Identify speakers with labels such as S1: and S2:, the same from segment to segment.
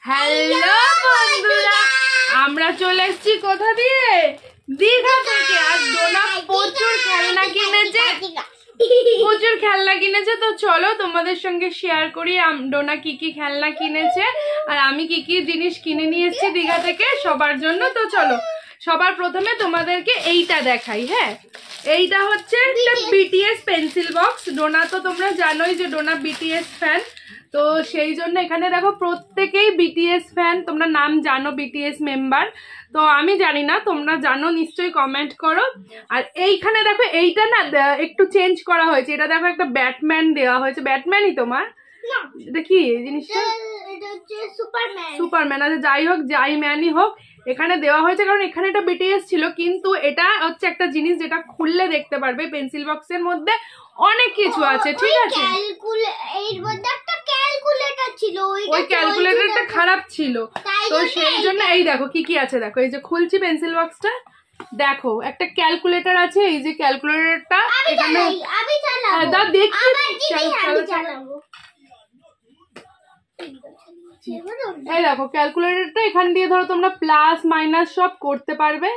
S1: Hello বন্ধুরা, আমরা চলে এসেছি কোথা দিয়ে? দীঘা থেকে। আর ডোনা প্রচুর খেলনা কিনেছে, তো চলো তোমাদের সঙ্গে শেয়ার করি ডোনা কি কি খেলনা কিনেছে আর আমি কি কি জিনিস কিনে নিয়ে এসেছি দীঘা থেকে সবার জন্য। তো চলো সবার প্রথমে তোমাদেরকে এইটা দেখাই। হ্যাঁ, এইটা হচ্ছে একটা বিটিএস পেন্সিল বক্স। ডোনা তো তোমরা জানোই যে ডোনা বিটিএস ফ্যান, তো সেই জন্য এখানে দেখো প্রত্যেকেই বিটিএস ফ্যান, তোমরা নাম জানো বিটিএস মেম্বার। তো আমি জানি না, তোমরা জানো নিশ্চয়ই কমেন্ট করো। আর এইখানে দেখো এইটা না একটু চেঞ্জ করা হয়েছে, এটা দেখো একটা ব্যাটম্যান দেওয়া হয়েছে। ব্যাটম্যানই তোমার এটা কি জিনিসটা? সুপারম্যান। আচ্ছা যাই হোক, যাই ম্যানই হোক এখানে দেওয়া হয়েছে, কারণ এখানে এটা বিটিএস ছিল। কিন্তু এটা হচ্ছে একটা জিনিস যেটা খুললে দেখতে পারবে পেন্সিল বক্সের মধ্যে অনেক কিছু আছে। ঠিক আছে, ওই ক্যালকুলেটরটা খারাপ ছিল, তো সেই জন্য এই দেখো কি কি আছে। দেখো এই যে খুলছি পেন্সিল বক্সটা, দেখো একটা ক্যালকুলেটর আছে। এই যে ক্যালকুলেটরটা এখানে দেখি, এই দেখো ক্যালকুলেটরটা এখান দিয়ে ধরো তোমরা প্লাস মাইনাস সব করতে পারবে।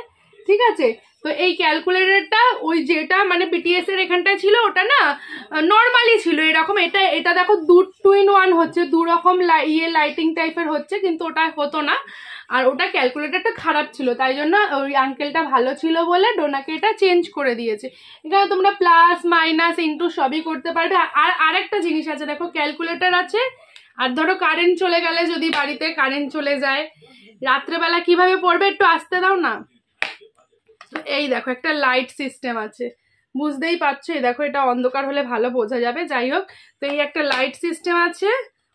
S1: ঠিক আছে, তো এই ক্যালকুলেটরটা ওই যেটা মানে বিটিএস এর এখানটায় ছিল ওটা না নর্মালি ছিল এরকম। এটা দেখো 2-in-1 হচ্ছে, দু রকম লাইটিং টাইপের হচ্ছে, কিন্তু ওটা হতো না। আর ওটা ক্যালকুলেটরটা খারাপ ছিল, তাই জন্য ওই আঙ্কেলটা ভালো ছিল বলে ডোনাকে এটা চেঞ্জ করে দিয়েছে। এখানে তোমরা প্লাস মাইনাস ইন্টু সবই করতে পারবে। আর আরেকটা জিনিস আছে, দেখো ক্যালকুলেটর আছে। আর ধরো কারেন্ট চলে গেলে, যদি বাড়িতে কারেন্ট চলে যায় রাত্রেবেলা কিভাবে পড়বে, একটু আসতে দাও না। এই দেখো একটা লাইট সিস্টেম আছে, বুঝতেই পারছো। এই দেখো এটা অন্ধকার হলে ভালো বোঝা যাবে। যাই হোক, তো এই একটা লাইট সিস্টেম আছে।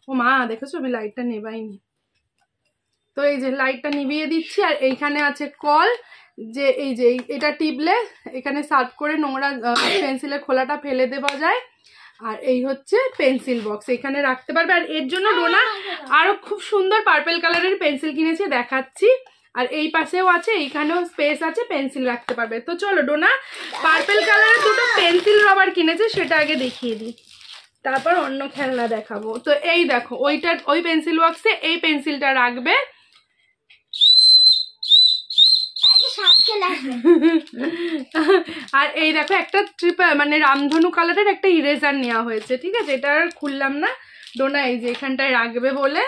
S1: ও মা, দেখেছো আমি লাইটটা নেবাইনি, তো এই যে লাইটটা নিভিয়ে দিচ্ছি। আর এইখানে আছে কল, যে এই যে এটা টিপলে এখানে সার্ভ করে নোংরা পেন্সিলের খোলাটা ফেলে দেওয়া যায়। আর এই হচ্ছে পেন্সিল বক্স, এখানে রাখতে পারবে। আর এর জন্য ডোনা আরো খুব সুন্দর পার্পল কালারের পেন্সিল কিনেছে, দেখাচ্ছি। আর এই পাশেও আছে, এইখানেও স্পেস আছে, পেন্সিল রাখতে পারবে। তো চলো ডোনা পার্পল কালারের দুটো পেন্সিল রবার কিনেছে, সেটা আগে দেখিয়ে দিই, তারপর অন্য খেলনা দেখাবো। তো এই দেখো ওই পেন্সিল বক্সে এই পেন্সিলটা রাখবে। আর এই দেখো একটা মানে রামধনু কালারের একটা ইরেজার নেওয়া হয়েছে। ঠিক আছে, এটা আর খুললাম না, ডোনা এই যে এখানটায় রাখবে বলে।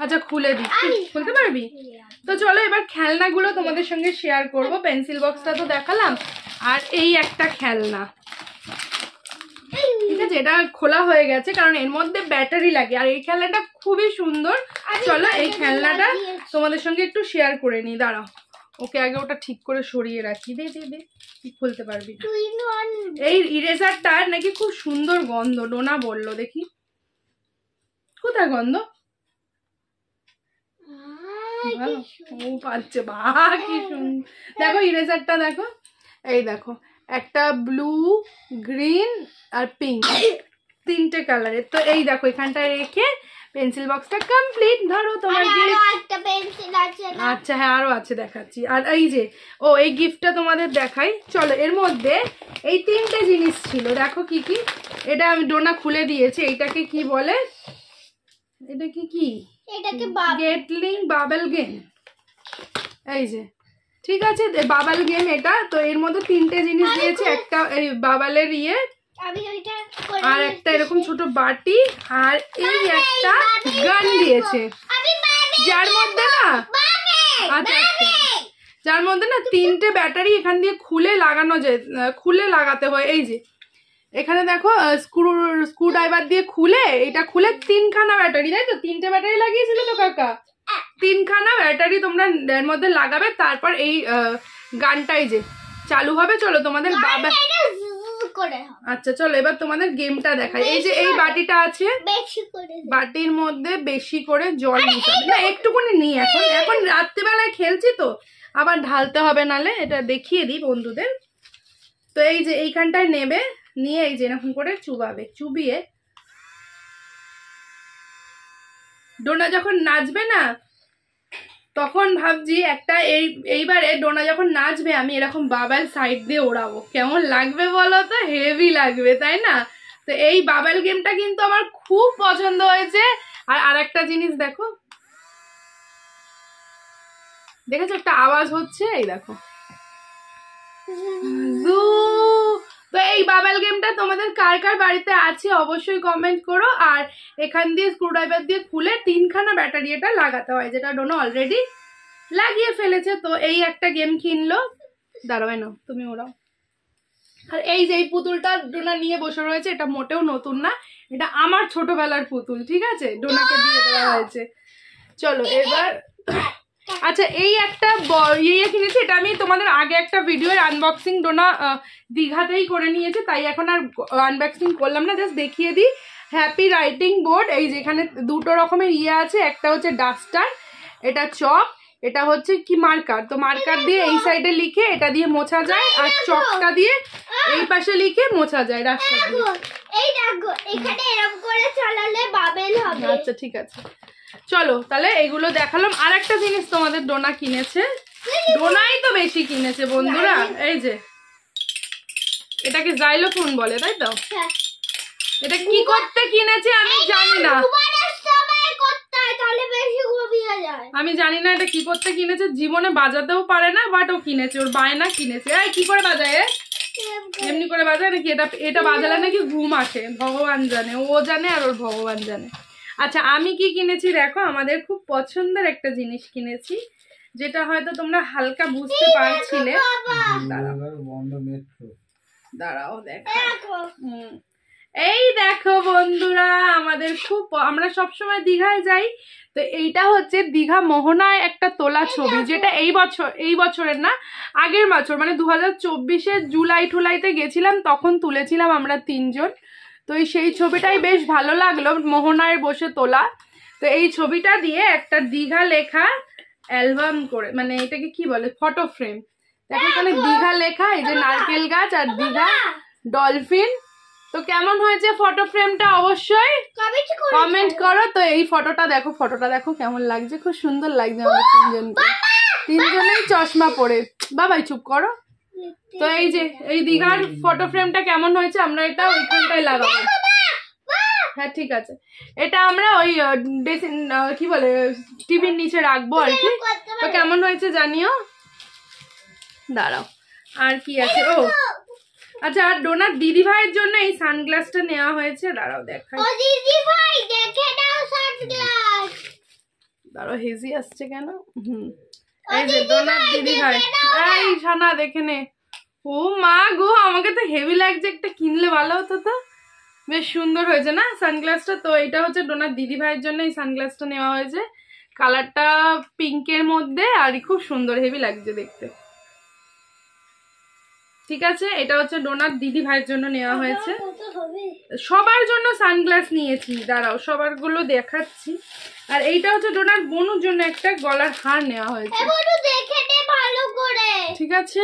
S1: আচ্ছা খুলে দিচ্ছি, খুলতে পারবি? তো চলো এবার খেলনাগুলো তোমাদের সঙ্গে শেয়ার করব। পেন্সিল বক্সটা তো দেখালাম, আর এই একটা খেলনা। ঠিক আছে, এটা খোলা হয়ে গেছে কারণ এর মধ্যে ব্যাটারি লাগে। আর এই খেলনাটা খুবই সুন্দর। চলো এই খেলনাটা তোমাদের সঙ্গে একটু শেয়ার করে নিই, দাঁড়াও ওকে আগে ওটা ঠিক করে সরিয়ে রাখি। দে খুলতে পারবি? এই ইরেজারটার নাকি খুব সুন্দর গন্ধ, ডোনা বললো। দেখি কোথায় গন্ধ? ও পাচ্ছে, বাহ কি সুন্দর। দেখো ইরেজারটা দেখো, এই দেখো একটা ব্লু, গ্রিন আর পিঙ্ক, তিনটে কালারের। তো এই দেখো এখানটায় রেখে পেন্সিল বক্সটা কমপ্লিট। ধরো তোমার একটা পেন্সিল আছে। আচ্ছা হ্যাঁ আরো আছে, দেখাচ্ছি। আর এই যে এই গিফটটা তোমাদের দেখাই। চলো এর মধ্যে এই তিনটে জিনিস ছিল, দেখো কি কি। এটা আমি ডোনা খুলে দিয়েছি, এইটাকে কি বলে? এটা কি? এটাকে গেটলিং বাবেল গেম। এই যে ঠিক আছে, বাবাল গেম এটা। তো এর মধ্যে তিনটে জিনিস দিয়েছে, একটা এই বাবালের ইয়ে, আর একটা এরকম ছোট বাটি, আর এই একটা গান দিয়েছে, যার মধ্যে না আচ্ছা যার মধ্যে না তিনটে ব্যাটারি এখান দিয়ে খুলে লাগানো যায়, খুলে লাগাতে হয়। এই যে এখানে দেখো স্ক্রু ড্রাইভার দিয়ে খুলে, এটা খুলে তিনখানা ব্যাটারি, তাই তো? তিনটে ব্যাটারি লাগিয়েছিল তো কাকা, তিনখানা ব্যাটারি তোমরা এর মধ্যে লাগাবে, তারপর এই গানটাই যে চালু হবে। চলো তোমাদের বাবা, আচ্ছা চলো এবার তোমাদের গেমটা দেখাই। এই যে এই বাটিটা আছে, বাটির মধ্যে বেশি করে জল নিতে হবে না, একটুকুনি নিই। এখন রাত্রিবেলায় খেলছি তো আবার ঢালতে হবে, নালে এটা দেখিয়ে দিই বন্ধুদের। তো এই যে এইখানটায় নেবে, নিয়ে এই যে এরকম করে চুবাবে, চুবিয়ে ডোনা যখন নাচবে না তখন ভাবছি একটা এইবারে ডোনা যখন নাচবে আমি এরকম বাবাল সাইড দিয়ে ওড়াবো, কেমন লাগবে বলো তো? হেভি লাগবে তাই না? তো এই বাবাল গেমটা কিন্তু আমার খুব পছন্দ হয়েছে। আর আরেকটা জিনিস দেখো, দেখেছো একটা আওয়াজ হচ্ছে, এই দেখো। তো এই বাবেল গেমটা তোমাদের কার কার বাড়িতে আছে অবশ্যই কমেন্ট করো। আর এখান দিয়ে স্ক্রুড্রাইভার দিয়ে খুলে 3খানা ব্যাটারি এটা লাগাতে হয়, যেটা ডোনা অলরেডি লাগিয়ে ফেলেছে। তো এই একটা গেম কিনলো, দাঁড়াবে না তুমি ওরাও। আর এই যে এই পুতুলটা ডোনা নিয়ে বসে রয়েছে, এটা মোটেও নতুন না, এটা আমার ছোটবেলার পুতুল, ঠিক আছে, ডোনাকে দিয়ে দেওয়া হয়েছে। চলো এবার, আচ্ছা এই একটা ইয়ে কিনেছি, এটা আমি তোমাদের আগে একটা ভিডিওর আনবক্সিং ডোনা দীঘাতেই করে নিয়েছে, তাই এখন আর আনবক্সিং করলাম না, জাস্ট দেখিয়ে দিই। হ্যাপি রাইটিং বোর্ড, এই যেখানে দুটো রকমের ইয়ে আছে, একটা হচ্ছে ডাস্টার, এটা চক, এটা হচ্ছে কি মার্কার। তো মার্কার দিয়ে এই সাইডে লিখে এটা দিয়ে মোছা যায়, আর চকটা দিয়ে এই পাশে লিখে মোছা যায় রাস্তা দিয়ে।
S2: এই দেখো এখানে এরকম করে চালালে বাবেল হবে।
S1: আচ্ছা ঠিক আছে, চলো তাহলে এগুলো দেখালাম। আর একটা জিনিস তোমাদের ডোনা কিনেছে, ডোনাই তো বেশি কিনেছে বন্ধুরা, এই যে এটাকে জাইলোফোন বলে, তাই তো? এটা কি করতে কিনেছে আমি জানি না, আমি জানি না এটা কি করতে কিনেছে, জীবনে বাজাতেও পারে না, বাট ও কিনেছে, ওর বায়না কিনেছে। এই কি করে বাজায়, এমনি করে বাজায় নাকি? এটা বাজালে নাকি ঘুম আসে, ভগবান জানে, ও জানে আর ওর ভগবান জানে। আচ্ছা আমি কি কিনেছি দেখো, আমাদের খুব পছন্দের একটা জিনিস কিনেছি, যেটা হয়তো তোমরা হালকা বুঝতে পারছিলে। দাঁড়াও দেখো, এই দেখো বন্ধুরা, আমাদের খুব, আমরা সবসময় দীঘায় যাই, তো এইটা হচ্ছে দীঘা মোহনায় একটা তোলা ছবি, যেটা এই বছরের না, আগের বছর মানে 2024-এর জুলাই টুলাইতে গেছিলাম, তখন তুলেছিলাম আমরা 3 জন। তো সেই ছবিটাই বেশ ভালো লাগলো, মোহনায় বসে তোলা। তো এই ছবিটা দিয়ে একটা দীঘা লেখা অ্যালবাম করে, মানে এটাকে কি বলে, ফটো ফ্রেম। দেখো এখানে দীঘা লেখা, এই যে নারকেল গাছ আর দীঘা ডলফিন। তো কেমন হয়েছে ফটো ফ্রেমটা অবশ্যই কমেন্ট করো। তো এই ফটোটা দেখো কেমন লাগছে, খুব সুন্দর লাগছে আমাদের তিনজনেই চশমা পরে। বাবাই চুপ করো। তো এই যে এই দীঘার ফটো ফ্রেমটা কেমন হয়েছে, আমরা এটা ওইখানটায় লাগাবো। হ্যাঁ ঠিক আছে, এটা আমরা ওই কি বলে টিভির নিচে রাখবো আর কি। তো কেমন হয়েছে জানিও, দাঁড়াও। আর কি আছে, ও আচ্ছা, আর ডোনার দিদি ভাইয়ের জন্য এই সানগ্লাসটা নেওয়া হয়েছে, দাঁড়াও দেখাই।
S2: ও দিদি ভাই দেখে নাও সানগ্লাস।
S1: দাঁড়াও, হেজি আসছে কেন? এই যে ডোনার দিদি ভাই, এই ছানা দেখে নে। ও মা গো, আমাকে তো হেভি লাগছে, একটা কিনলে ভালো হতো তো। বেশ সুন্দর হয়েছে না সানগ্লাসটা? তো এটা হচ্ছে ডোনার দিদি ভাইয়ের জন্য এই সানগ্লাসটা নেওয়া হয়েছে, কালারটা পিঙ্কের মধ্যে, আর খুব সুন্দর, হেভি লাগছে দেখতে। ঠিক আছে, এটা হচ্ছে ডোনার দিদি ভাইয়ের জন্য নেওয়া হয়েছে। সবার জন্য সানগ্লাস নিয়েছি, দাঁড়াও সবার গুলো দেখাচ্ছি। আর এইটা হচ্ছে ডোনার বোনুর জন্য একটা গলার হার নেওয়া হয়েছে। ঠিক আছে,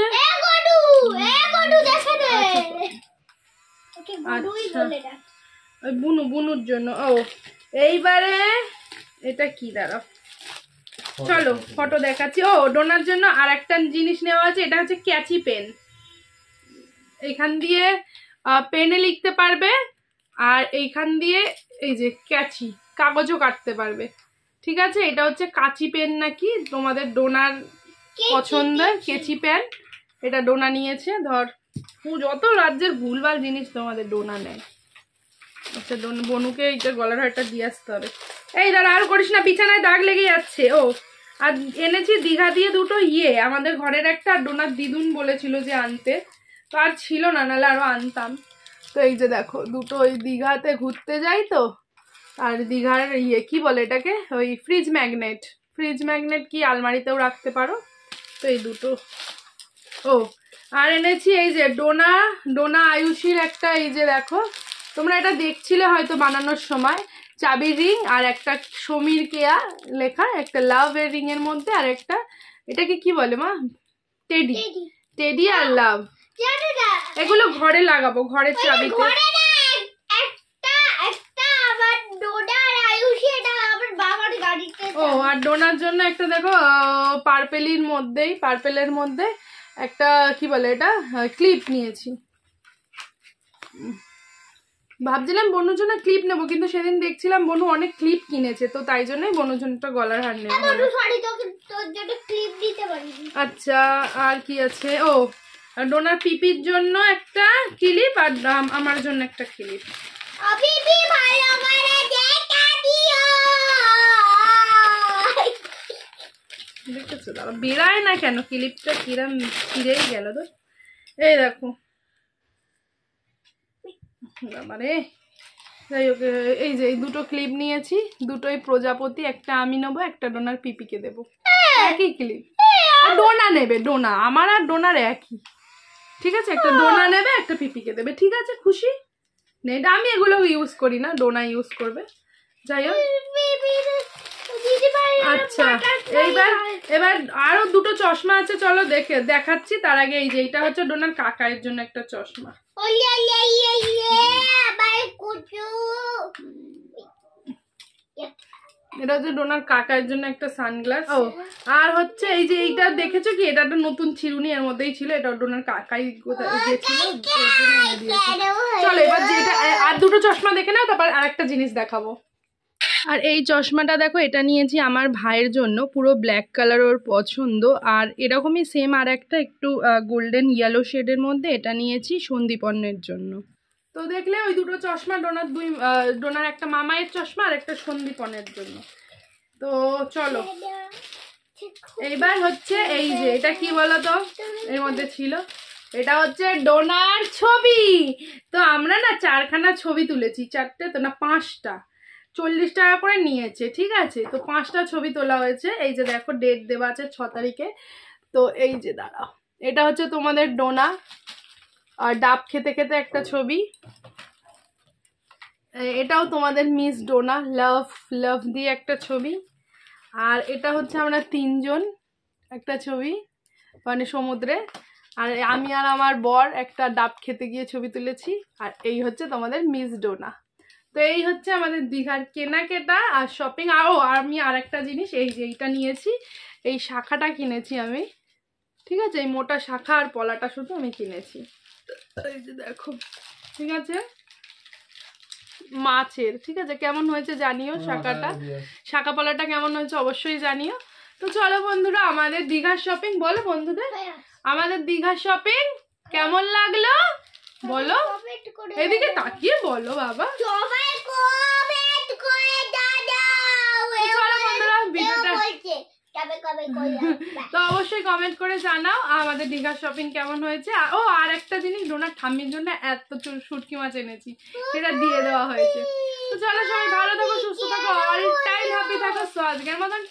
S1: ওই বুনুর জন্য। ও এইবারে এটা কি, দাঁড়াও চলো ফটো দেখাচ্ছি। ও ডোনার জন্য আর একটা জিনিস নেওয়া আছে, এটা হচ্ছে ক্যাচি পেন। এইখান দিয়ে পেনে লিখতে পারবে, আর এইখান দিয়ে এই যে ক্যাচি, কাগজও কাটতে পারবে। ঠিক আছে, এটা হচ্ছে কাচি পেন নাকি তোমাদের ডোনার পছন্দের কেচি পেন, এটা ডোনা নিয়েছে। ধর যত রাজ্যের ভুলভাল জিনিস তোমাদের ডোনা নেয়। আচ্ছা বনুকে এইটা গলার হারটা দিয়ে আসতে হবে। এই দাঁড়া, আর করিস না, বিছানায় দাগ লেগে যাচ্ছে। ও আর এনেছি দীঘা দিয়ে দুটো ইয়ে, আমাদের ঘরের একটা, ডোনার দিদুন বলেছিল যে আনতে, তো আর ছিল না, নাহলে আরো আনতাম। তো এই যে দেখো দুটো, ওই দীঘাতে ঘুরতে যাই তো, আর দীঘার ইয়ে কি বলে এটাকে, ওই ফ্রিজ ম্যাগনেট কি আলমারিতেও রাখতে পারো। তো এই দুটো। ও আর এনেছি এই যে ডোনা আয়ুষীর একটা, এই যে দেখো তোমরা এটা দেখছিলে হয়তো বানানোর সময়, চাবির রিং, আর একটা সমীর কেয়া লেখা একটা লাভ এর রিং এর মধ্যে, আর একটা এটাকে কি বলে মা, টেডি আর লাভ। এগুলো ঘরে লাগাবো, ঘরের চাবিতে। ও আর ডোনার জন্য একটা দেখো পার্পেলের মধ্যে একটা কি বলে এটা, ক্লিপ নিয়েছি। ভাবছিলাম বনুর জন্য ক্লিপ নেবো, কিন্তু সেদিন দেখছিলাম বনু অনেক ক্লিপ কিনেছে, তো তাই জন্যই বনুর জন্য একটা গলার হার নেবো।
S2: সরি, তোর জন্য ক্লিপ দিতে পারি।
S1: আচ্ছা, আর কি আছে? ও, ডোনার পিপির জন্য একটা ক্লিপ আর আমার জন্য একটা ক্লিপ।
S2: পিপি ভালো করে দেখা দিও।
S1: দেখেছো, দাঁড়া, বেরায় না কেন ক্লিপটা, কিরম ছিঁড়েই গেল তো। এই দেখো, মানে যাই হোক, এই যে এই দুটো ক্লিপ নিয়েছি, দুটোই প্রজাপতি, একটা আমি নেবো, একটা ডোনার পিপিকে দেবো। একই ক্লিপ, ডোনা নেবে, ডোনা আমার আর ডোনার একই, ঠিক আছে? একটা ডোনা নেবে, একটা পিপিকে দেবে, ঠিক আছে? খুশি? নে, আমি এগুলো ইউজ করি না, ডোনা ইউজ করবে। যাই হোক, আচ্ছা, এবার আরো দুটো চশমা আছে, চলো দেখাচ্ছি। তার আগে এই যে এটা হচ্ছে ডোনার কাকায়ের জন্য একটা চশমা। এটা হচ্ছে ডোনার কাকার জন্য একটা সানগ্লাস। ও, আর হচ্ছে এই যে এইটা দেখেছো কি, এটা একটা নতুন চিরুনি এর মধ্যেই ছিল, এটা ডোনার কাকাই দিয়েছিল। চলো এবার যেটা, আর দুটো চশমা দেখে নাও, তারপর আরেকটা জিনিস দেখাবো। আর এই চশমাটা দেখো, এটা নিয়েছি আমার ভাইয়ের জন্য, পুরো ব্ল্যাক কালার ওর পছন্দ। আর এরকমই সেম আর একটা একটু গোল্ডেন ইয়েলো শেডের মধ্যে, এটা নিয়েছি সন্দীপনের জন্য। তো দেখলে ওই দুটো চশমা ডোনার একটা মামায়ের চশমা আর একটা সন্দীপনের জন্য। তো চলো এইবার হচ্ছে এই যে এটা কি বলতো, এর মধ্যে ছিল, এটা হচ্ছে ডোনার ছবি। তো আমরা না 4খানা ছবি তুলেছি, 4টে তো না 5টা, 40 টাকা করে নিয়েছে, ঠিক আছে? তো 5টা ছবি তোলা হয়েছে। এই যে দেখো, ডেট দেওয়া আছে 6 তারিখে। তো এই যে দাঁড়াও, এটা হচ্ছে তোমাদের ডোনা আর ডাব খেতে খেতে একটা ছবি। এটাও তোমাদের মিস ডোনা লাভ দিয়ে একটা ছবি। আর এটা হচ্ছে আমরা 3জন একটা ছবি, মানে সমুদ্রে। আর আমি আর আমার বর একটা ডাব খেতে গিয়ে ছবি তুলেছি। আর এই হচ্ছে তোমাদের মিস ডোনা। তো এই হচ্ছে আমাদের দীঘার কেনাকাটা আর শপিং। আর আমি আর একটা জিনিস, এই যে এইটা নিয়েছি, এই শাখাটা কিনেছি আমি, ঠিক আছে? এই মোটা শাখা আর পলাটা শুধু আমি কিনেছি। এই যে দেখো, ঠিক আছে, মাছের, ঠিক আছে? কেমন হয়েছে জানিও, শাখা পলাটা কেমন হয়েছে অবশ্যই জানিও। তো চলো বন্ধুরা, আমাদের দীঘার শপিং, বলো বন্ধুদের আমাদের দীঘার শপিং কেমন লাগলো বলো, এদিকে তাকিয়ে বলো বাবা। চলো বন্ধুরা, ভিডিওটা তো অবশ্যই কমেন্ট করে জানাও আমাদের দীঘার শপিং কেমন হয়েছে। ও, আর একটা জিনিস, ডোনার ঠাম্মির জন্য এত শুটকি মাছ এনেছি, সেটা দিয়ে দেওয়া হয়েছে। তো চলো, সবাই ভালো থাকো, সুস্থ থাকো, অল টাইম হ্যাপি থাকো। সো আজকের মতন